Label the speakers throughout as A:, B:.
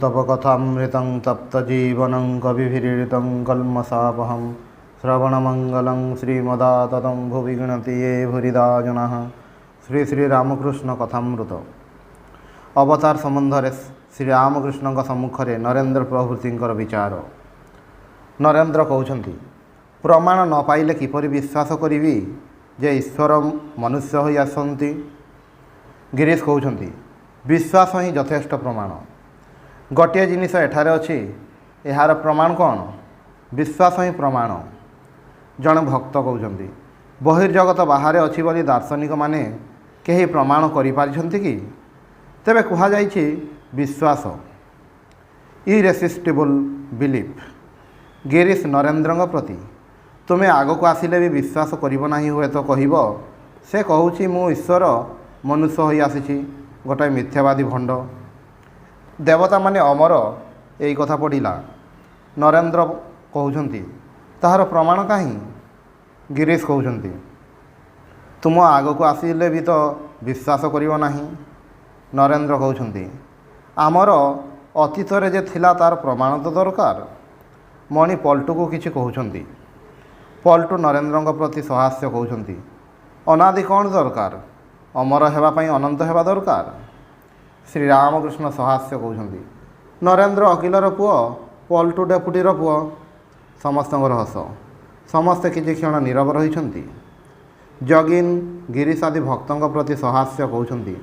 A: तव कथामृतं तप्तजीवनं कविभिरीडितं कल्मषापहं श्रवणमंगलं श्रीमदाततं भुवि गणति ये भूरिदा जनः। श्री श्री रामकृष्ण कथामृत अवतार सम्बन्धरे श्रीरामकृष्ण सम्मुखें नरेन्द्र प्रभृति विचार। नरेन्द्र कहते प्रमाण न पाइले किपरि विश्वास करी जे ईश्वर मनुष्य हो आसती। गिरीश कहते विश्वास ही यथेष्ट प्रमाण। गोटे जिनिस एठारे अच्छी यार प्रमाण कौन? विश्वास ही प्रमाण। जड़े भक्त कहते बहिर्जगत बाहर अच्छी बोली दार्शनिक माने कहीं प्रमाण करिपारिछन्ति कि? तेबे कहा जाइछि विश्वास इरेसिस्टिबल बिलीफ। गिरीश नरेन्द्र प्रति तुमे आग को आसिले भी विश्वास करिब नाही हुए तो कहब से कहूछि मु ईश्वर मनुष्य होई आसिछि गोटाए मिथ्यावादी भंड। देवता माने अमर यही कथा पढ़िला। नरेन्द्र कहउछन्ति ताहार प्रमाण काहीं? गिरीश कहउछन्ति तुम आग को आसिले भी तो विश्वास करिब नाही। नरेन्द्र कहउछन्ति आमर अतीत रे जे थिला तार प्रमाण तो दरकार। मणि पल्टू को किछि कहउछन्ति। पल्टू नरेन्द्र प्रति सहास्य कहउछन्ति अनादि कौन दरकार? अमर हेबा पई अनंत हेबा दरकार। श्रीरामकृष्ण सहास्य कहउछन्ति नरेन्द्र अकिलर पुओ, पल्टू डेपुटीर पुओ। समस्तଙ୍କର हस। समस्ते किछि क्षण नीरव रहिछन्ति। जगिन गिरीश आदि भक्तों प्रति सहास्य कहउछन्ति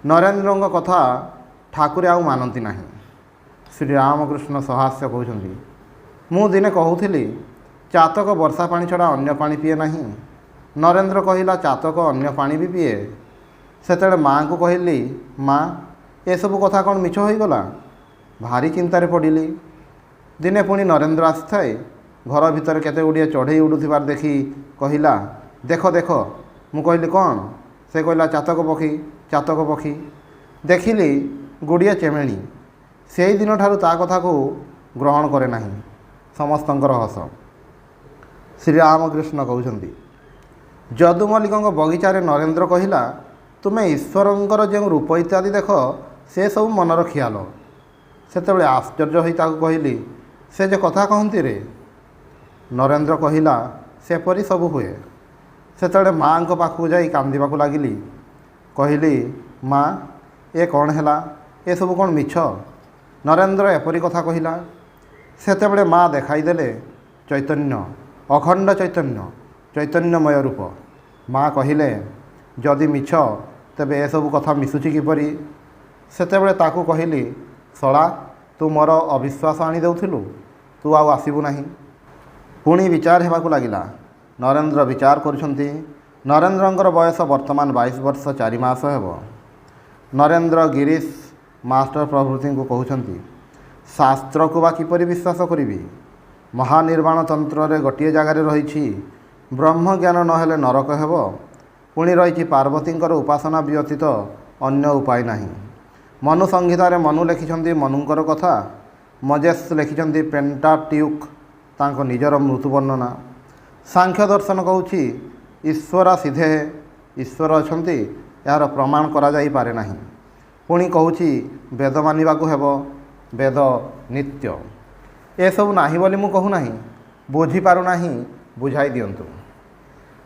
A: नरेन्द्र कथा ठाकुर आउ मानती नाही। श्रीरामकृष्ण सहास्य कहउछन्ति मु दिने कहूଥିଲି चातक वर्षा पानी छड़ा अन्य पानी पिए नाही। नरेन्द्र कहिला चातक अन्य पानी भी पिए। सेतेबेले माँ को कहली माँ ए सब कथा कौन मिछ हो गला? भारी चिंतार पड़िली। दिने पुणी नरेन्द्र आसथाए घर भितर केते गुड़िए चढ़ई उड़ुथिबार देखी कहिला देख देख। मु कहली कौन? से कहला चातक पक्षी चातक पक्षी। देखिली गुड़िए चेमेणी। से दिन ठारू ता कथा को ग्रहण करे नाही। समस्तंकर हस। श्रीरामकृष्ण कहउछन्ति जदु मल्लिक बगीचारे नरेन्द्र कहिला तुमे ईश्वरंकर जो रूप इत्यादि देख से सब मनर खियाल। सेतेबेले आश्चर्य होई ताकू कहली से जे कथा कहती रे। नरेन्द्र कहिला सेपरी सब हुए। सेतेबेले माँ को पाखु जाई कांदिबाकू लागिली। कहली माँ ए कौन हैला? ए सब कौन मिछ? नरेन्द्र एपरी कथा कहिला। सेतेबेले माँ देखाई देले चैतन्य अखंड चैतन्य चैतन्यमय रूप। माँ कहिले जदि मिछ तेबे ए सब कथा मिसुची किपरि? सेतेबेले ताकू कहली सला तू मोर अविश्वास आनी देउथिलु, तू आउ आसिबु नाही। पुणी विचार हेबाकू लागिला। नरेन्द्र विचार करुछन्ति नरेन्द्रंकर बयस वर्तमान 22 वर्ष 4 मास हेबो। नरेन्द्र गिरीश मास्टर प्रभृति को कहउछन्ति शास्त्र को बा किपरि विश्वास करिबी? महानिर्वाण तंत्र रे गोटे जगार रही ब्रह्म ज्ञान नहेले नरक हेबो। पुणी रही पार्वतींकर उपासना व्यतीत अन्य उपाय नाही। मनु संहितारे मनु लिखिछन्ति मनुंकर कथा। मजेस लिखिछन्ति पेंटाट्यूक तांको निजर मृत्यु वर्णना। सांख्य दर्शन कहूछि ईश्वर सीधे ईश्वर अछन्ति यार प्रमाण करा जाई पारे नाही। पुणी कहूछि वेद मानिबाकू हेबो, वेद नित्य। ए सब नाही बोली मु कहू नाही, बुझी पारु नाही, बुझाई दियंतु।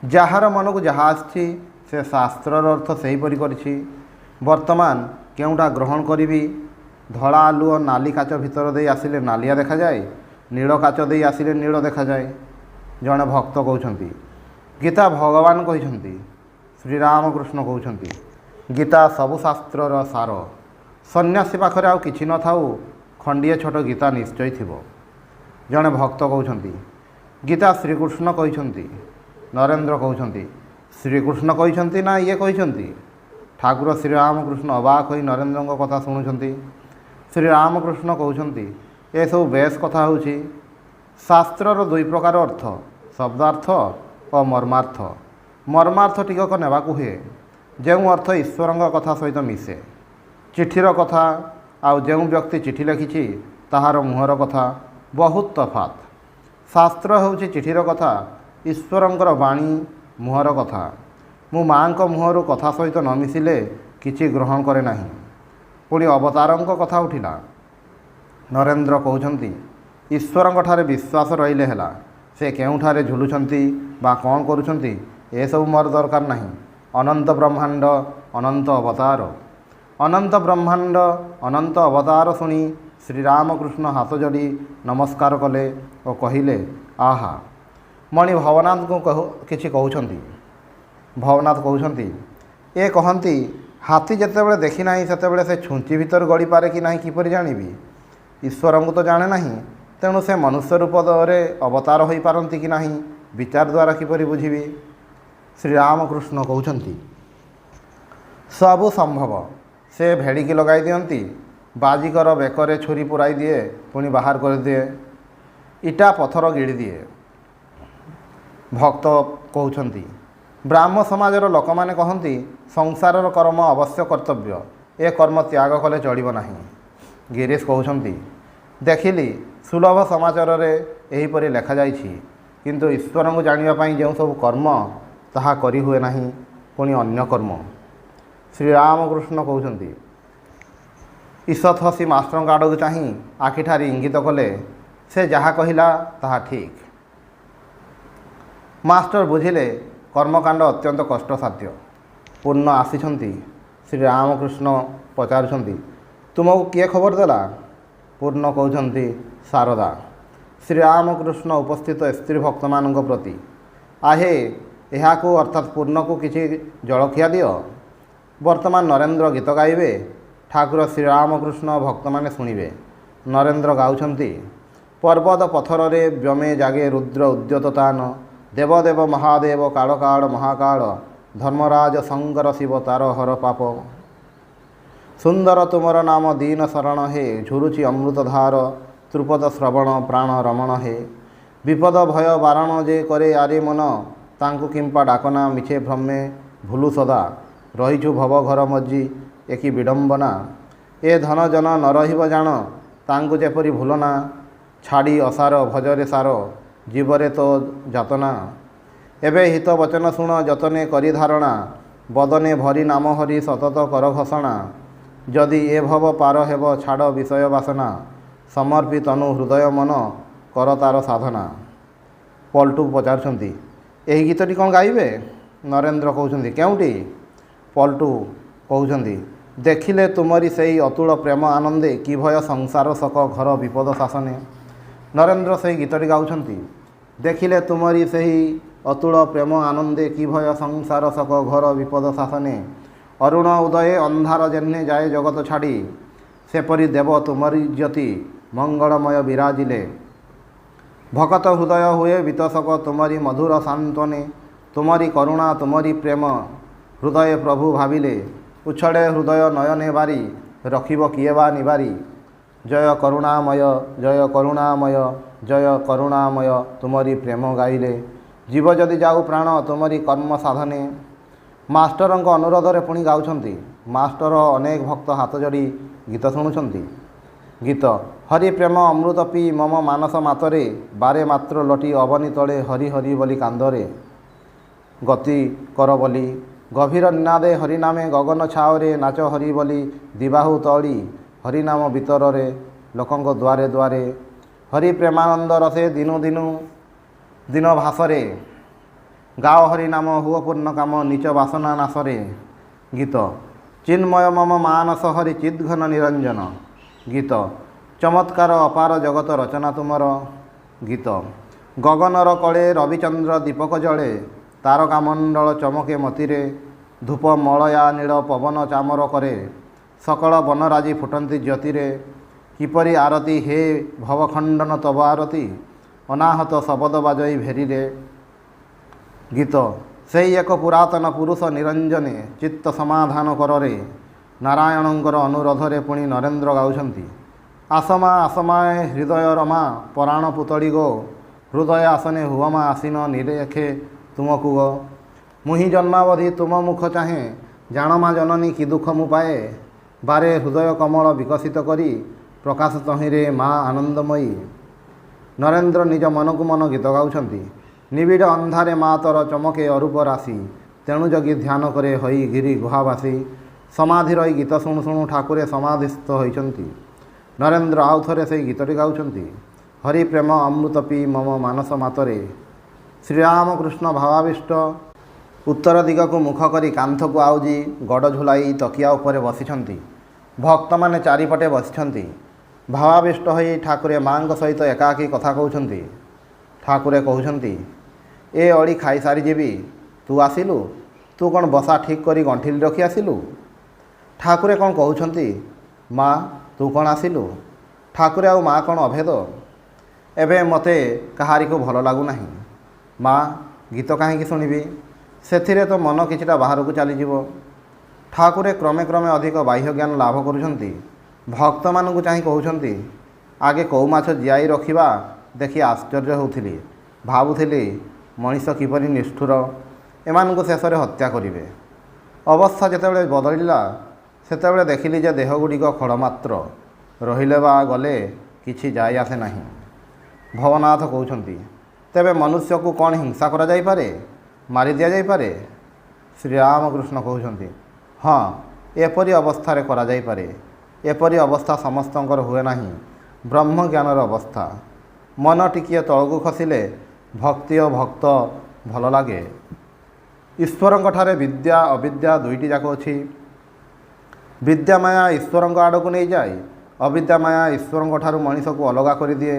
A: जहार मन को जहा आछि से शास्त्रर अर्थ सही परि करछि। वर्तमान केउटा ग्रहण करिवि? धड़ा आलुओ नाली काच भितर दे आसिले नालिया देखा जाए, नील काच दे आसिले नील देखा जाए। जड़े भक्त कहउछन्ति गीता भगवान कहिछन्ति। श्रीरामकृष्ण कहउछन्ति गीता सबु शास्त्रर सार। सन्यासी पाखरे आउ किछि न थाउ खंडिए छोट गीता निश्चय थिबो। जड़े भक्त कहउछन्ति गीता श्रीकृष्ण कहिछन्ति। नरेन्द्र कहउछन्ति श्रीकृष्ण कहिछन्ति ना ये कहिछन्ति? ठाकुर श्रीरामकृष्ण अबाक होई नरेन्द्र कथा शुणुछन्ति। श्रीरामकृष्ण कहउछन्ति ए सब बेस कथा होछि। शास्त्रर दुई प्रकार अर्थ शब्दार्थ और मर्मार्थ। मर्मार्थ टिकक नेबाकू हुए जो अर्थ ईश्वरंग कथा सहित मिसे। चिठीर कथा आउ जो व्यक्ति चिठी लिखिछि ताहार मुहर कथा बहुत तफात। शास्त्र होछि चिठीर कथा, ईश्वरंकर बाणी मुहर कथा। मु माँ को मुहर कथा सहित न मिसिले किछि ग्रहण करे नाही। पुणी अवतारंक कथा उठिला। ନରେନ୍ଦ୍ର କହୁଛନ୍ତି, ଈଶ୍ୱରଙ୍କଠାରେ ବିଶ୍ୱାସ ରହିଲେ ହେଲା। ସେ କେଉଁଠାରେ ଝୁଲୁଛନ୍ତି ବା କ'ଣ କରୁଛନ୍ତି ଏସବୁ ମୋର ଦରକାର ନାହିଁ। ଅନନ୍ତ ବ୍ରହ୍ମାଣ୍ଡ, ଅନନ୍ତ ଅବତାର। ଅନନ୍ତ ବ୍ରହ୍ମାଣ୍ଡ, ଅନନ୍ତ ଅବତାର ଶୁଣି ଶ୍ରୀରାମକୃଷ୍ଣ ହାତ ଯୋଡ଼ି ନମସ୍କାର କଲେ ଓ କହିଲେ, ଆହା, ମଣି ଭବନାଥଙ୍କୁ କିଛି କହୁଛନ୍ତି। ଭବନାଥ କହୁଛନ୍ତି, ଏ କହନ୍ତି, ହାତୀ ଯେତେବେଳେ ଦେଖି ନାହିଁ ସେତେବେଳେ ସେ ଛୁଞ୍ଚି ଭିତରୁ ଗଳିପାରେ କି ନାହିଁ କିପରି ଜାଣିବି? ଈଶ୍ୱରଙ୍କୁ ତ ଜାଣେ ନାହିଁ, ତେଣୁ ସେ ମନୁଷ୍ୟ ରୂପରେ ଅବତାର ହୋଇପାରନ୍ତି କି ନାହିଁ ବିଚାର ଦ୍ୱାରା କିପରି ବୁଝିବି? ଶ୍ରୀରାମକୃଷ୍ଣ କହୁଛନ୍ତି, ସବୁ ସମ୍ଭବ। ସେ ଭେଡ଼ିକି ଲଗାଇ ଦିଅନ୍ତି, ବାଜିକର ବେକରେ ଛୁରୀ ପୁରାଇ ଦିଏ, ପୁଣି ବାହାର କରିଦିଏ, ଇଟା ପଥର ଗିଳି ଦିଏ। ଭକ୍ତ କହୁଛନ୍ତି, ବ୍ରାହ୍ମ ସମାଜର ଲୋକମାନେ କହନ୍ତି ସଂସାରର କର୍ମ ଅବଶ୍ୟ କର୍ତ୍ତବ୍ୟ, ଏ କର୍ମ ତ୍ୟାଗ କଲେ ଚଳିବ ନାହିଁ। ଗିରୀଶ କହୁଛନ୍ତି, ଦେଖିଲି ସୁଲଭ ସମାଚାରରେ ଏହିପରି ଲେଖାଯାଇଛି, କିନ୍ତୁ ଈଶ୍ୱରଙ୍କୁ ଜାଣିବା ପାଇଁ ଯେଉଁ ସବୁ କର୍ମ ତାହା କରିହୁଏ ନାହିଁ, ପୁଣି ଅନ୍ୟ କର୍ମ। ଶ୍ରୀରାମକୃଷ୍ଣ କହୁଛନ୍ତି, ଈଷତ୍ ହସି ମାଷ୍ଟରଙ୍କ ଆଡ଼କୁ ଚାହିଁ ଆଖିଠାରି ଇଙ୍ଗିତ କଲେ, ସେ ଯାହା କହିଲା ତାହା ଠିକ୍। ମାଷ୍ଟର ବୁଝିଲେ କର୍ମକାଣ୍ଡ ଅତ୍ୟନ୍ତ କଷ୍ଟସାଧ୍ୟ। ପୂର୍ଣ୍ଣ ଆସିଛନ୍ତି। ଶ୍ରୀରାମକୃଷ୍ଣ ପଚାରୁଛନ୍ତି, ତୁମକୁ କିଏ ଖବର ଦେଲା? ପୂର୍ଣ୍ଣ କହୁଛନ୍ତି, ଶାରଦା। ଶ୍ରୀରାମକୃଷ୍ଣ ଉପସ୍ଥିତ ସ୍ତ୍ରୀ ଭକ୍ତମାନଙ୍କ ପ୍ରତି, ଆହେ, ଏହାକୁ ଅର୍ଥାତ୍ ପୂର୍ଣ୍ଣକୁ କିଛି ଜଳଖିଆ ଦିଅ। ବର୍ତ୍ତମାନ ନରେନ୍ଦ୍ର ଗୀତ ଗାଇବେ। ଠାକୁର ଶ୍ରୀରାମକୃଷ୍ଣ ଭକ୍ତମାନେ ଶୁଣିବେ। ନରେନ୍ଦ୍ର ଗାଉଛନ୍ତି, ପର୍ବତ ପଥରରେ ବ୍ୟମେ ଜାଗେ ରୁଦ୍ର ଉଦ୍ୟତତାନ, ଦେବ ଦେବ ମହାଦେବ କାଳ କାଳ ମହାକାଳ, ଧର୍ମରାଜ ଶଙ୍କର ଶିବ ତାର ହର ପାପ। ସୁନ୍ଦର ତୁମର ନାମ ଦୀନ ଶରଣ ହେ, ଝୁରୁଛି ଅମୃତଧାର ତ୍ରୁପଦ ଶ୍ରବଣ ପ୍ରାଣ ରମଣ ହେ। ବିପଦ ଭୟ ବାରଣ ଯେ କରେ ଆରେ ମନ, ତାଙ୍କୁ କିମ୍ପା ଡାକନା ମିଛେ ଭ୍ରମେ ଭୁଲୁ ସଦା। ରହିଛୁ ଭବ ଘର ମଜ୍ଜି ଏକି ବିଡ଼ମ୍ବନା, ଏ ଧନ ଜନ ନ ରହିବ ଜାଣ, ତାଙ୍କୁ ଯେପରି ଭୁଲନା। ଛାଡ଼ି ଅସାର ଭଜରେ ସାର, ଜୀବରେ ତ ଯାତନା। ଏବେ ହିତ ବଚନ ଶୁଣ ଯତନେ କରି ଧାରଣା, ବଦନେ ଭରି ନାମ ହରି ସତତ କର ଘୋଷଣା। ଯଦି ଏ ଭବ ପାର ହେବ ଛାଡ଼ ବିଷୟ ବାସନା, ସମର୍ପି ତନୁ ହୃଦୟ ମନ କର ତାର ସାଧନା। ପଲ୍ଟୁ ପଚାରୁଛନ୍ତି, ଏହି ଗୀତଟି କ'ଣ ଗାଇବେ? ନରେନ୍ଦ୍ର କହୁଛନ୍ତି, କେଉଁଠି? ପଲ୍ଟୁ କହୁଛନ୍ତି, ଦେଖିଲେ ତୁମରି ସେଇ ଅତୁଳ ପ୍ରେମ ଆନନ୍ଦେ, କି ଭୟ ସଂସାର ଶକ ଘର ବିପଦ ଶାସନେ। ନରେନ୍ଦ୍ର ସେହି ଗୀତଟି ଗାଉଛନ୍ତି, ଦେଖିଲେ ତୁମରି ସେହି ଅତୁଳ ପ୍ରେମ ଆନନ୍ଦେ, କି ଭୟ ସଂସାର ଶକ ଘର ବିପଦ ଶାସନେ। ଅରୁଣ ଉଦୟେ ଅନ୍ଧାର ଯେହ୍ନେ ଯାଏ ଜଗତ ଛାଡ଼ି, ସେପରି ଦେବ ତୁମରି ଜ୍ୟୋତି ମଙ୍ଗଳମୟ ବିରାଜିଲେ। ଭକତ ହୃଦୟ ହୁଏ ବିତଶକ ତୁମରି ମଧୁର ସାନ୍ତ୍ୱନେ, ତୁମରି କରୁଣା ତୁମରି ପ୍ରେମ ହୃଦୟ ପ୍ରଭୁ ଭାବିଲେ। ଉଛଳେ ହୃଦୟ ନୟନେ ବାରି, ରଖିବ କିଏ ବା ନିବାରି। ଜୟ କରୁଣାମୟ ଜୟ କରୁଣାମୟ ଜୟ କରୁଣାମୟ, ତୁମରି ପ୍ରେମ ଗାଇଲେ। ଜୀବ ଯଦି ଯାଉ ପ୍ରାଣ ତୁମରି କର୍ମ ସାଧନେ। ମାଷ୍ଟରଙ୍କ ଅନୁରୋଧରେ ପୁଣି ଗାଉଛନ୍ତି। ମାଷ୍ଟର ଅନେକ ଭକ୍ତ ହାତ ଯୋଡ଼ି ଗୀତ ଶୁଣୁଛନ୍ତି। ଗୀତ, ହରି ପ୍ରେମ ଅମୃତ ପି ମମ ମାନସ ମାତରେ, ବାରେ ମାତ୍ର ଲଟି ଅବନି ତଳେ ହରି ହରି ବୋଲି କାନ୍ଦରେ। ଗତି କର ବୋଲି ଗଭୀର ନିନାଦେ ହରିନାମେ, ଗଗନ ଛାଓରେ ନାଚ ହରି ବୋଲି ଦିବାହୁ ତଳି। ହରିନାମ ଭିତରରେ ଲୋକଙ୍କ ଦ୍ୱାରେ ଦ୍ୱାରେ, ହରି ପ୍ରେମାନନ୍ଦ ରସେ ଦିନୁ ଦିନୁ ଦିନ ଭାସରେ। ଗାଓ ହରିନାମ ହୁଅ ପୂର୍ଣ୍ଣ କାମ ନିଚ ବାସନା ନାଶରେ। ଗୀତ, ଚିନ୍ମୟ ମମ ମାନସ ହରି ଚିଦ୍ଘନ ନିରଞ୍ଜନ। ଗୀତ, ଚମତ୍କାର ଅପାର ଜଗତ ରଚନା ତୁମର। ଗୀତ, ଗଗନର କଳେ ରବିଚନ୍ଦ୍ର ଦୀପକ ଜଳେ, ତାରକାମଣ୍ଡଳ ଚମକେ ମତିରେ। ଧୂପ ମଳୟା ନୀଳ ପବନ ଚାମର କରେ, ସକଳ ବନରାଜି ଫୁଟନ୍ତି ଜ୍ୟୋତିରେ। କିପରି ଆରତି ହେ ଭବଖଣ୍ଡନ ତବ ଆରତି, ଅନାହତ ଶବଦ ବାଜଇ ଭେରିରେ। ଗୀତ, ସେଇ ଏକ ପୁରାତନ ପୁରୁଷ ନିରଞ୍ଜନେ, ଚିତ୍ତ ସମାଧାନ କରରେ। ନାରାୟଣଙ୍କର ଅନୁରୋଧରେ ପୁଣି ନରେନ୍ଦ୍ର ଗାଉଛନ୍ତି। ଆସମା ଆସମାଏ ହୃଦୟ ରମା, ପରାଣ ପୁତଳି ଗୋ। ହୃଦୟ ଆସନେ ହୁଅମା ଆସିନ ନିରେଖେ ତୁମକୁ ଗୋ। ମୁହିଁ ଜନ୍ମାବଧି ତୁମ ମୁଖ ଚାହେଁ, ଜାଣମା ଜନନୀ କି ଦୁଃଖ ମୁଁ ପାଏ। ବାରେ ହୃଦୟ କମଳ ବିକଶିତ କରି, ପ୍ରକାଶ ତହିଁରେ ମା ଆନନ୍ଦମୟୀ। ନରେନ୍ଦ୍ର ନିଜ ମନକୁ ମନ ଗୀତ ଗାଉଛନ୍ତି। ନିବିଡ଼ ଅନ୍ଧାରେ ମା ତୋର ଚମକେ ଅରୂପ ରାଶି, ତେଣୁ ଜଗି ଧ୍ୟାନ କରେ ହୋଇ ଗିରି ଗୁହାବାସୀ। ସମାଧି ରହି ଗୀତ ଶୁଣୁ ଶୁଣୁ ଠାକୁରେ ସମାଧିସ୍ଥ ହୋଇଛନ୍ତି। ନରେନ୍ଦ୍ର ଆଉ ଥରେ ସେଇ ଗୀତଟି ଗାଉଛନ୍ତି। ହରି ପ୍ରେମ ଅମୃତ ପିଇ ମମ ମାନସ ମାତରେ। ଶ୍ରୀରାମକୃଷ୍ଣ ଭାବାବିଷ୍ଟ ଉତ୍ତର ଦିଗକୁ ମୁଖ କରି କାନ୍ଥକୁ ଆଉଜି ଗଡ଼ ଝୁଲାଇ ତକିଆ ଉପରେ ବସିଛନ୍ତି। ଭକ୍ତମାନେ ଚାରିପଟେ ବସିଛନ୍ତି। ଭାବାବିଷ୍ଟ ହୋଇ ଠାକୁରେ ମାଙ୍କ ସହିତ ଏକାକୀ କଥା କହୁଛନ୍ତି। ଠାକୁରେ କହୁଛନ୍ତି, ଏ ଅଳି ଖାଇସାରିଯିବି, ତୁ ଆସିଲୁ? ତୁ କ'ଣ ବସା ଠିକ୍ କରି ଗଣ୍ଠିଲି ରଖି ଆସିଲୁ? ଠାକୁରେ କ'ଣ କହୁଛନ୍ତି, ମା ତୁ କ'ଣ ଆସିଲୁ? ଠାକୁରେ ଆଉ ମା କ'ଣ ଅଭେଦ? ଏବେ ମୋତେ କାହାରିକୁ ଭଲ ଲାଗୁନାହିଁ। ମା ଗୀତ କାହିଁକି ଶୁଣିବି? ସେଥିରେ ତ ମନ କିଛିଟା ବାହାରକୁ ଚାଲିଯିବ। ଠାକୁରେ କ୍ରମେ କ୍ରମେ ଅଧିକ ବାହ୍ୟ ଜ୍ଞାନ ଲାଭ କରୁଛନ୍ତି। ଭକ୍ତମାନଙ୍କୁ ଚାହିଁ କହୁଛନ୍ତି, ଆଗେ କଉ ମାଛ ଜିଆଇ ରଖିବା ଦେଖି ଆଶ୍ଚର୍ଯ୍ୟ ହେଉଥିଲି। ଭାବୁଥିଲି ମଣିଷ କିପରି ନିଷ୍ଠୁର, ଏମାନଙ୍କୁ ଶେଷରେ ହତ୍ୟା କରିବେ। ଅବସ୍ଥା ଯେତେବେଳେ ବଦଳିଲା ସେତେବେଳେ ଦେଖିଲି ଯେ ଦେହଗୁଡ଼ିକ ଖଡ଼ମାତ୍ର, ରହିଲେ ବା ଗଲେ କିଛି ଯାଇ ଆସେ ନାହିଁ। ଭବନାଥ କହୁଛନ୍ତି, ତେବେ ମନୁଷ୍ୟକୁ କ'ଣ ହିଂସା କରାଯାଇପାରେ? ମାରି ଦିଆଯାଇପାରେ? ଶ୍ରୀରାମକୃଷ୍ଣ କହୁଛନ୍ତି, ହଁ ଏପରି ଅବସ୍ଥାରେ କରାଯାଇପାରେ। ଏପରି ଅବସ୍ଥା ସମସ୍ତଙ୍କର ହୁଏ ନାହିଁ। ବ୍ରହ୍ମଜ୍ଞାନର ଅବସ୍ଥା। ମନ ଟିକିଏ ତଳକୁ ଖସିଲେ ଭକ୍ତି ଓ ଭକ୍ତ ଭଲ ଲାଗେ। ଈଶ୍ୱରଙ୍କଠାରେ ବିଦ୍ୟା ଅବିଦ୍ୟା ଦୁଇଟି ଯାକ ଅଛି। ବିଦ୍ୟାମାୟା ଈଶ୍ୱରଙ୍କ ଆଡ଼କୁ ନେଇଯାଏ, ଅବିଦ୍ୟାମାୟା ଈଶ୍ୱରଙ୍କଠାରୁ ମଣିଷକୁ ଅଲଗା କରିଦିଏ।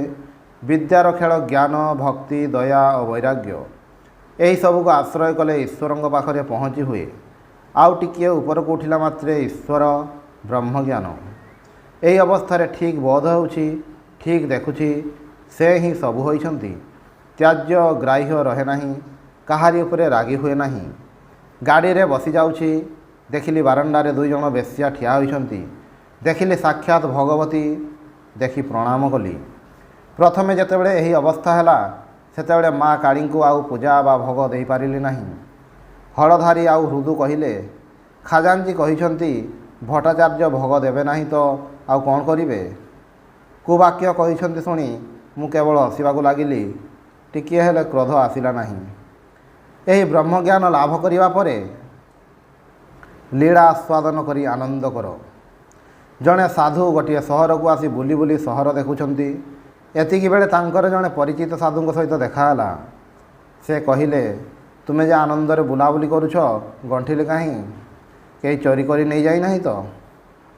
A: ବିଦ୍ୟାର ଖେଳ ଜ୍ଞାନ, ଭକ୍ତି, ଦୟା ଓ ବୈରାଗ୍ୟ। ଏହିସବୁକୁ ଆଶ୍ରୟ କଲେ ଈଶ୍ୱରଙ୍କ ପାଖରେ ପହଞ୍ଚି ହୁଏ। ଆଉ ଟିକିଏ ଉପରକୁ ଉଠିଲା ମାତ୍ରେ ଈଶ୍ୱର ବ୍ରହ୍ମଜ୍ଞାନ। ଏହି ଅବସ୍ଥାରେ ଠିକ୍ ବୋଧ ହେଉଛି, ଠିକ୍ ଦେଖୁଛି, ସେ ହିଁ ସବୁ ହୋଇଛନ୍ତି। ତ୍ୟାଜ୍ୟ ଗ୍ରାହ୍ୟ ରହେ ନାହିଁ, କାହାରି ଉପରେ ରାଗି ହୁଏ ନାହିଁ। ଗାଡ଼ିରେ ବସିଯାଉଛି, ଦେଖିଲି ବାରଣ୍ଡାରେ ଦୁଇଜଣ ବେଶ୍ୟା ଠିଆ ହୋଇଛନ୍ତି। ଦେଖିଲି ସାକ୍ଷାତ ଭଗବତୀ, ଦେଖି ପ୍ରଣାମ କଲି। ପ୍ରଥମେ ଯେତେବେଳେ ଏହି ଅବସ୍ଥା ହେଲା ସେତେବେଳେ ମା କାଳୀଙ୍କୁ ଆଉ ପୂଜା ବା ଭୋଗ ଦେଇପାରିଲି ନାହିଁ। ହଳଧାରୀ ଆଉ ହୃଦୁ କହିଲେ, ଖାଜାଞ୍ଜି କହିଛନ୍ତି ଭଟ୍ଟାଚାର୍ଯ୍ୟ ଭୋଗ ଦେବେ ନାହିଁ ତ ଆଉ କ'ଣ କରିବେ? କୁବାକ୍ୟ କହିଛନ୍ତି ଶୁଣି ମୁଁ କେବଳ ହସିବାକୁ ଲାଗିଲି। ଟିକିଏ ହେଲେ କ୍ରୋଧ ଆସିଲା ନାହିଁ। ଏହି ବ୍ରହ୍ମଜ୍ଞାନ ଲାଭ କରିବା ପରେ ଲୀଳା ଆସ୍ୱାଦନ କରି ଆନନ୍ଦ କର। ଜଣେ ସାଧୁ ଗୋଟିଏ ସହରକୁ ଆସି ବୁଲି ବୁଲି ସହର ଦେଖୁଛନ୍ତି। ଏତିକିବେଳେ ତାଙ୍କର ଜଣେ ପରିଚିତ ସାଧୁଙ୍କ ସହିତ ଦେଖାହେଲା। ସେ କହିଲେ, ତୁମେ ଯେ ଆନନ୍ଦରେ ବୁଲାବୁଲି କରୁଛ, ଗଣ୍ଠିଲି କାହିଁ? କେହି ଚୋରି କରି ନେଇଯାଇନାହିଁ ତ?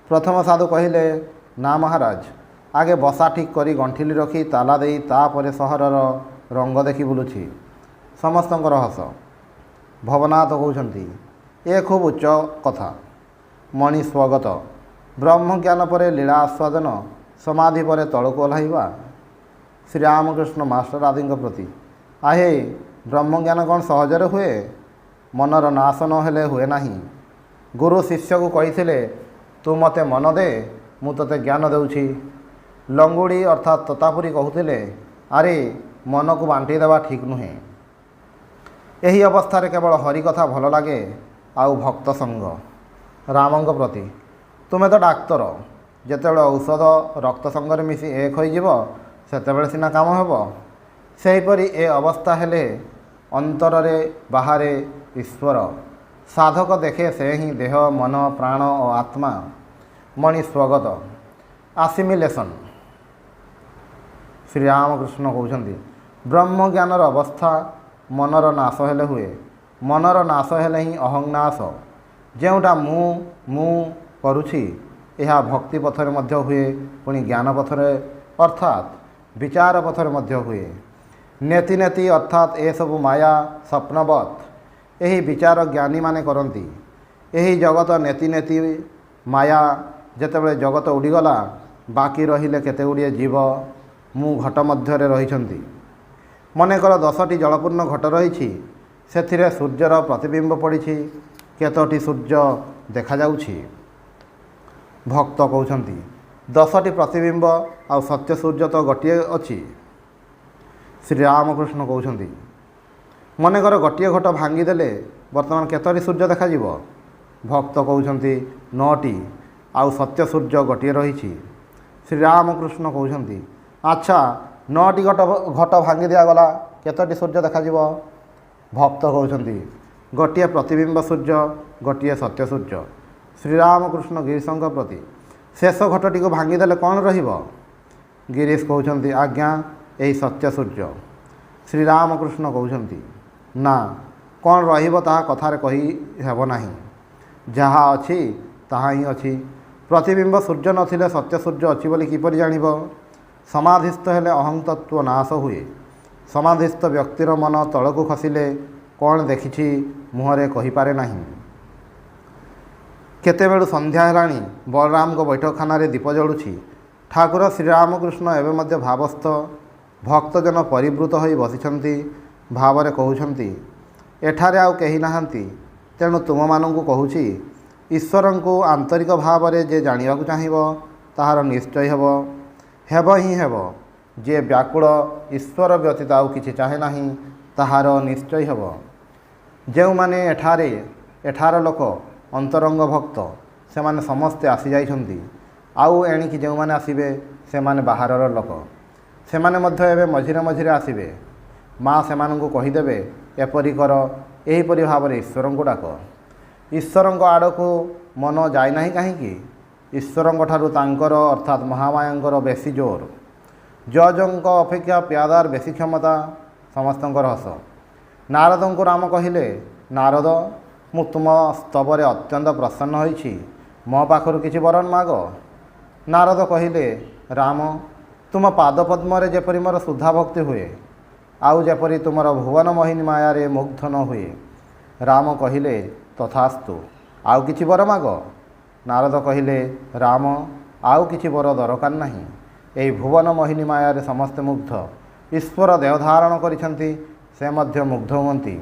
A: ପ୍ରଥମ ସାଧୁ କହିଲେ, ନା ମହାରାଜ, ଆଗେ ବସା ଠିକ୍ କରି ଗଣ୍ଠିଲି ରଖି ତାଲା ଦେଇ ତାପରେ ସହରର ରଙ୍ଗ ଦେଖି ବୁଲୁଛି। ସମସ୍ତଙ୍କର ହସ। ଭବନାଥ କହୁଛନ୍ତି, ଏ ଖୁବ୍ ଉଚ୍ଚ କଥା। ମଣି ସ୍ୱଗତ। ବ୍ରହ୍ମଜ୍ଞାନ ପରେ ଲୀଳା ଆସ୍ୱାଦନ, ସମାଧି ପରେ ତଳକୁ ଓହ୍ଲାଇବା। ଶ୍ରୀରାମକୃଷ୍ଣ ମାଷ୍ଟର ଆଦିଙ୍କ ପ୍ରତି, ଆହେ ବ୍ରହ୍ମଜ୍ଞାନ କ'ଣ ସହଜରେ ହୁଏ? ମନର ନାଶ ନ ହେଲେ ହୁଏ ନାହିଁ। ଗୁରୁ ଶିଷ୍ୟକୁ କହିଥିଲେ, ତୁ ମୋତେ ମନ ଦେ, ମୁଁ ତୋତେ ଜ୍ଞାନ ଦେଉଛି। ଲଙ୍ଗୁଡ଼ି ଅର୍ଥାତ୍ ତୋତାପୁରୀ କହୁଥିଲେ, ଆରେ ମନକୁ ବାଣ୍ଟି ଦେବା ଠିକ୍ ନୁହେଁ। ଏହି ଅବସ୍ଥାରେ କେବଳ ହରିକଥା ଭଲ ଲାଗେ ଆଉ ଭକ୍ତ ସଙ୍ଗ। ରାମଙ୍କ ପ୍ରତି, ତୁମେ ତ ଡାକ୍ତର, ଯେତେବେଳେ ଔଷଧ ରକ୍ତ ସଙ୍ଗରେ ମିଶି ଏକ ହୋଇଯିବ ସେତେବେଳେ ସିନା କାମ ହେବ। ସେହିପରି ଏ ଅବସ୍ଥା ହେଲେ ଅନ୍ତରରେ ବାହାରେ ଈଶ୍ୱର। ସାଧକ ଦେଖେ ସେ ହିଁ ଦେହ, ମନ, ପ୍ରାଣ ଓ ଆତ୍ମା। ମଣି ସ୍ୱଗତ। ଆସିମିଲେସନ୍। ଶ୍ରୀରାମକୃଷ୍ଣ କହୁଛନ୍ତି, ବ୍ରହ୍ମଜ୍ଞାନର ଅବସ୍ଥା ମନର ନାଶ ହେଲେ ହୁଏ। ମନର ନାଶ ହେଲେ ହିଁ ଅହଂନାଶ। ଯେଉଁଟା ମୁଁ କରୁଛି ଏହା ଭକ୍ତି ପଥରେ ମଧ୍ୟ ହୁଏ, ପୁଣି ଜ୍ଞାନ ପଥରେ ଅର୍ଥାତ୍ ବିଚାର ପଥରେ ମଧ୍ୟ ହୁଏ। ନେତି ନେତି ଅର୍ଥାତ୍ ଏସବୁ ମାୟା ସ୍ୱପ୍ନବତ୍। ଏହି ବିଚାର ଜ୍ଞାନୀମାନେ କରନ୍ତି। ଏହି ଜଗତ ନେତି ନେତି ମାୟା। ଯେତେବେଳେ ଜଗତ ଉଡ଼ିଗଲା ବାକି ରହିଲେ କେତେଗୁଡ଼ିଏ ଜୀବ। ମୁଁ ଘଟ ମଧ୍ୟରେ ରହିଛନ୍ତି। ମନେକର 10ଟି ଜଳପୂର୍ଣ୍ଣ ଘଟ ରହିଛି। ସେଥିରେ ସୂର୍ଯ୍ୟର ପ୍ରତିବିମ୍ବ ପଡ଼ିଛି। କେତୋଟି ସୂର୍ଯ୍ୟ ଦେଖାଯାଉଛି? ଭକ୍ତ କହୁଛନ୍ତି, 10ଟି ପ୍ରତିବିମ୍ବ ଆଉ ସତ୍ୟ ସୂର୍ଯ୍ୟ ତ ଗୋଟିଏ ଅଛି। ଶ୍ରୀରାମକୃଷ୍ଣ କହୁଛନ୍ତି, ମନେକର ଗୋଟିଏ ଘଟ ଭାଙ୍ଗିଦେଲେ ବର୍ତ୍ତମାନ କେତୋଟି ସୂର୍ଯ୍ୟ ଦେଖାଯିବ? ଭକ୍ତ କହୁଛନ୍ତି, 9ଟି, ଆଉ ସତ୍ୟ ସୂର୍ଯ୍ୟ ଗୋଟିଏ ରହିଛି। ଶ୍ରୀରାମକୃଷ୍ଣ କହୁଛନ୍ତି, ଆଚ୍ଛା 9ଟି ଘଟ ଭାଙ୍ଗି ଦିଆଗଲା, କେତୋଟି ସୂର୍ଯ୍ୟ ଦେଖାଯିବ? ଭକ୍ତ କହୁଛନ୍ତି, ଗୋଟିଏ ପ୍ରତିବିମ୍ବ ସୂର୍ଯ୍ୟ, ଗୋଟିଏ ସତ୍ୟ ସୂର୍ଯ୍ୟ। ଶ୍ରୀରାମକୃଷ୍ଣ ଗିରିଶଙ୍କ ପ୍ରତି, ଶେଷ ଘଟଟିକୁ ଭାଙ୍ଗିଦେଲେ କ'ଣ ରହିବ? ଗିରିଶ କହୁଛନ୍ତି, ଆଜ୍ଞା, ଏହି ସତ୍ୟ ସୂର୍ଯ୍ୟ। ଶ୍ରୀରାମକୃଷ୍ଣ କହୁଛନ୍ତି, ନା, କ'ଣ ରହିବ ତାହା କଥାରେ କହି ହେବ ନାହିଁ। ଯାହା ଅଛି ତାହା ହିଁ ଅଛି। ପ୍ରତିବିମ୍ବ ସୂର୍ଯ୍ୟ ନଥିଲେ ସତ୍ୟ ସୂର୍ଯ୍ୟ ଅଛି ବୋଲି କିପରି ଜାଣିବ? ସମାଧିସ୍ଥ ହେଲେ ଅହଂତତ୍ଵ ନାଶ ହୁଏ। ସମାଧିସ୍ଥ ବ୍ୟକ୍ତିର ମନ ତଳକୁ ଖସିଲେ କ'ଣ ଦେଖିଛି ମୁହଁରେ କହିପାରେ ନାହିଁ। କେତେବେଳୁ ସନ୍ଧ୍ୟା ହେଲାଣି। ବଳରାମଙ୍କ ବୈଠକଖାନାରେ ଦୀପ ଜଳୁଛି। ଠାକୁର ଶ୍ରୀରାମକୃଷ୍ଣ ଏବେ ମଧ୍ୟ ଭାବସ୍ଥ। ଭକ୍ତଜନ ପରିବୃତ ହୋଇ ବସିଛନ୍ତି। ଭାବରେ କହୁଛନ୍ତି, ଏଠାରେ ଆଉ କେହି ନାହାନ୍ତି, ତେଣୁ ତୁମମାନଙ୍କୁ କହୁଛି, ଈଶ୍ୱରଙ୍କୁ ଆନ୍ତରିକ ଭାବରେ ଯେ ଜାଣିବାକୁ ଚାହିଁବ ତାହାର ନିଶ୍ଚୟ ହେବ। ହେବ ହିଁ ହେବ। ଯିଏ ବ୍ୟାକୁଳ ଈଶ୍ୱର ବ୍ୟତୀତ ଆଉ କିଛି ଚାହେଁ ନାହିଁ ତାହାର ନିଶ୍ଚୟ ହେବ। ଯେଉଁମାନେ ଏଠାର ଲୋକ ଅନ୍ତରଙ୍ଗ ଭକ୍ତ, ସେମାନେ ସମସ୍ତେ ଆସିଯାଇଛନ୍ତି। ଆଉ ଏଣିକି ଯେଉଁମାନେ ଆସିବେ ସେମାନେ ବାହାରର ଲୋକ। ସେମାନେ ମଧ୍ୟ ଏବେ ମଝିରେ ମଝିରେ ଆସିବେ। ମା ସେମାନଙ୍କୁ କହିଦେବେ, ଏପରି କର, ଏହିପରି ଭାବରେ ଈଶ୍ୱରଙ୍କୁ ଡାକ। ଈଶ୍ୱରଙ୍କ ଆଡ଼କୁ ମନ ଯାଇନାହିଁ କାହିଁକି? ଈଶ୍ୱରଙ୍କଠାରୁ ତାଙ୍କର ଅର୍ଥାତ୍ ମହାମାୟାଙ୍କର ବେଶୀ ଜୋର। ଜଜଙ୍କ ଅପେକ୍ଷା ପ୍ୟାଦାର ବେଶୀ କ୍ଷମତା। ସମସ୍ତଙ୍କର ହସ। ନାରଦଙ୍କୁ ରାମ କହିଲେ, ନାରଦ, ମୁଁ ତୁମ ସ୍ତବରେ ଅତ୍ୟନ୍ତ ପ୍ରସନ୍ନ ହୋଇଛି। ମୋ ପାଖରୁ କିଛି ବରଂ ମାଗ। ନାରଦ କହିଲେ, ରାମ, ତୁମ ପାଦପଦ୍ମରେ ଯେପରି ମୋର ଶୁଦ୍ଧା ଭକ୍ତି ହୁଏ, ଆଉ ଯେପରି ତୁମର ଭୁବନ ମୋହିନୀ ମାୟାରେ ମୁଗ୍ଧ ନ ହୁଏ। ରାମ କହିଲେ, ତଥାସ୍ତୁ। ଆଉ କିଛି ବର ମାଗ। ନାରଦ କହିଲେ, ରାମ, ଆଉ କିଛି ବର ଦରକାର ନାହିଁ। ଏହି ଭୁବନ ମୋହିନୀ ମାୟାରେ ସମସ୍ତେ ମୁଗ୍ଧ। ଈଶ୍ୱର ଦେହ ଧାରଣ କରିଛନ୍ତି, ସେ ମଧ୍ୟ ମୁଗ୍ଧ ହୁଅନ୍ତି।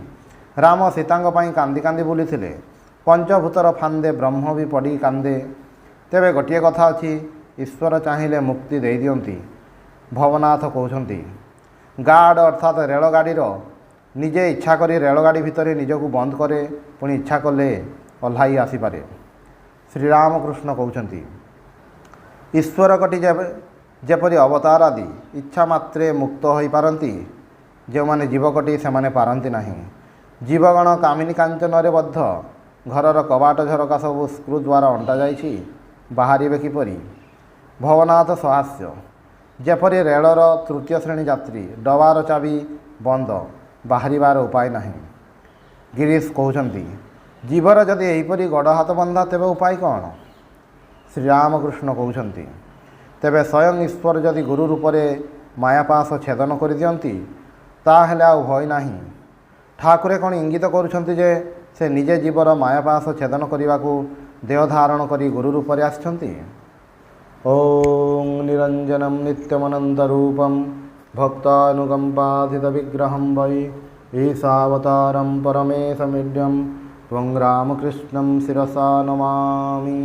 A: ରାମ ସୀତାଙ୍କ ପାଇଁ କାନ୍ଦି କାନ୍ଦି ବୁଲିଥିଲେ। ପଞ୍ଚଭୂତର ଫାନ୍ଦେ ବ୍ରହ୍ମ ବି ପଡ଼ି କାନ୍ଦେ। ତେବେ ଗୋଟିଏ କଥା ଅଛି, ଈଶ୍ୱର ଚାହିଁଲେ ମୁକ୍ତି ଦେଇଦିଅନ୍ତି। ଭବନାଥ କହୁଛନ୍ତି, ଗାର୍ଡ଼ ଅର୍ଥାତ୍ ରେଳଗାଡ଼ିର ନିଜେ ଇଚ୍ଛା କରି ରେଳଗାଡ଼ି ଭିତରେ ନିଜକୁ ବନ୍ଦ କରେ, ପୁଣି ଇଚ୍ଛା କଲେ ଓହ୍ଲାଇ ଆସିପାରେ। ଶ୍ରୀରାମକୃଷ୍ଣ କହୁଛନ୍ତି, ଈଶ୍ୱରକଟି ଯେପରି ଅବତାର ଆଦି ଇଚ୍ଛା ମାତ୍ରେ ମୁକ୍ତ ହୋଇପାରନ୍ତି, ଯେଉଁମାନେ ଜୀବକଟି ସେମାନେ ପାରନ୍ତି ନାହିଁ। ଜୀବଗଣ କାମିନୀ କାଞ୍ଚନରେ ବଦ୍ଧ। ଘରର କବାଟ ଝରକା ସବୁ ସ୍କ୍ରୁ ଦ୍ୱାରା ଅଣ୍ଟାଯାଇଛି, ବାହାରିବେ କିପରି? ଭବନାଥ ସହାସ୍ୟ। ଯେପରି ରେଳର ତୃତୀୟ ଶ୍ରେଣୀ ଯାତ୍ରୀ, ଡବାର ଚାବି ବନ୍ଦ, ବାହାରିବାର ଉପାୟ ନାହିଁ। ଗିରିଶ କହୁଛନ୍ତି, ଜୀବର ଯଦି ଏହିପରି ଗୋଡ଼ ହାତ ବନ୍ଧା, ତେବେ ଉପାୟ କ'ଣ? ଶ୍ରୀରାମକୃଷ୍ଣ କହୁଛନ୍ତି, ତେବେ ସ୍ୱୟଂ ଈଶ୍ୱର ଯଦି ଗୁରୁ ରୂପରେ ମାୟାପାଶ ଛେଦନ କରିଦିଅନ୍ତି, ତାହେଲେ ଆଉ ଭୟ ନାହିଁ। ଠାକୁରେ କ'ଣ ଇଙ୍ଗିତ କରୁଛନ୍ତି ଯେ ସେ ନିଜେ ଜୀବର ମାୟାପାଶ ଛେଦନ କରିବାକୁ ଦେହ ଧାରଣ କରି ଗୁରୁ ରୂପରେ ଆସିଛନ୍ତି? ଓଂ ନିରଞ୍ଜନମ୍ ନିତ୍ୟମନନ୍ତରୂପମ୍ ଭକ୍ତାନୁକମ୍ପାଧିତ ବିଗ୍ରହଂ ବୈ ଈଶାବତାରಂ ପରମେଶମିଡ୍ୟଂ ତ୍ୱଂ ରାମକୃଷ୍ଣଂ ଶିରସା ନମାମି।